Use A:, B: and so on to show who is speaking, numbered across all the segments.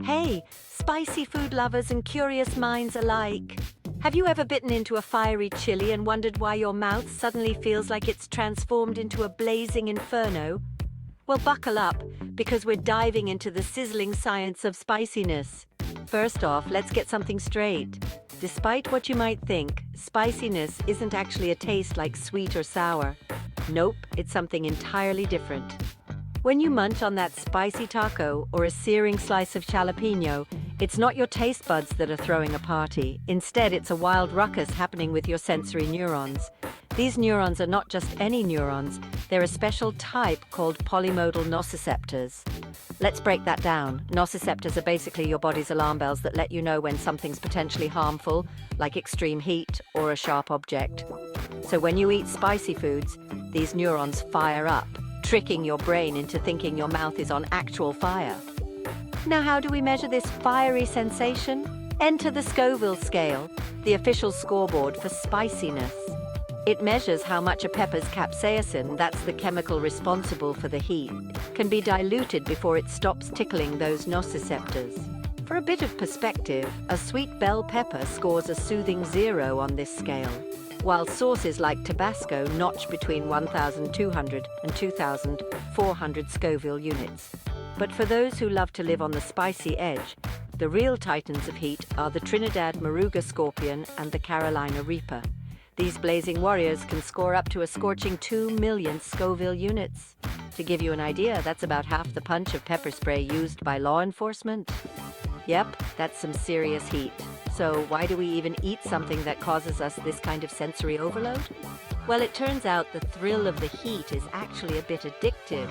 A: Hey, spicy food lovers and curious minds alike. Have you ever bitten into a fiery chili and wondered why your mouth suddenly feels like it's transformed into a blazing inferno? Well, buckle up, because we're diving into the sizzling science of spiciness. First off, let's get something straight. Despite what you might think, spiciness isn't actually a taste like sweet or sour. Nope, it's something entirely different. When you munch on that spicy taco or a searing slice of jalapeno, it's not your taste buds that are throwing a party. Instead, it's a wild ruckus happening with your sensory neurons. These neurons are not just any neurons, they're a special type called polymodal nociceptors. Let's break that down. Nociceptors are basically your body's alarm bells that let you know when something's potentially harmful, like extreme heat or a sharp object. So when you eat spicy foods, these neurons fire up, tricking your brain into thinking your mouth is on actual fire. Now, how do we measure this fiery sensation? Enter the Scoville scale, the official scoreboard for spiciness. It measures how much a pepper's capsaicin, that's the chemical responsible for the heat, can be diluted before it stops tickling those nociceptors. For a bit of perspective, a sweet bell pepper scores a soothing 0 on this scale, while sauces like Tabasco notch between 1,200 and 2,400 Scoville units. But for those who love to live on the spicy edge, the real titans of heat are the Trinidad Moruga scorpion and the Carolina reaper. These blazing warriors can score up to a scorching 2 million Scoville units. To give you an idea, that's about half the punch of pepper spray used by law enforcement. Yep, that's some serious heat. So why do we even eat something that causes us this kind of sensory overload? Well, it turns out the thrill of the heat is actually a bit addictive.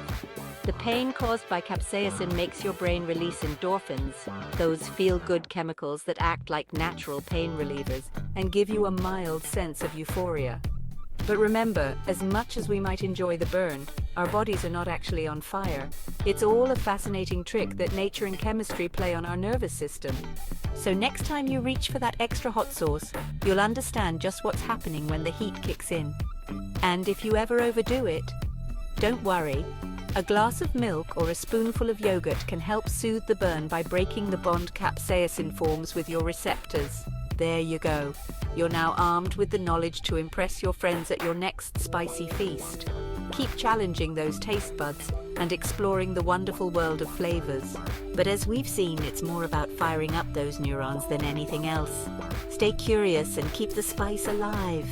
A: The pain caused by capsaicin makes your brain release endorphins, those feel-good chemicals that act like natural pain relievers and give you a mild sense of euphoria. But remember, as much as we might enjoy the burn, our bodies are not actually on fire. It's all a fascinating trick that nature and chemistry play on our nervous system. So next time you reach for that extra hot sauce, you'll understand just what's happening when the heat kicks in. And if you ever overdo it, don't worry. A glass of milk or a spoonful of yogurt can help soothe the burn by breaking the bond capsaicin forms with your receptors. There you go. You're now armed with the knowledge to impress your friends at your next spicy feast. Keep challenging those taste buds and exploring the wonderful world of flavors. But as we've seen, it's more about firing up those neurons than anything else. Stay curious and keep the spice alive.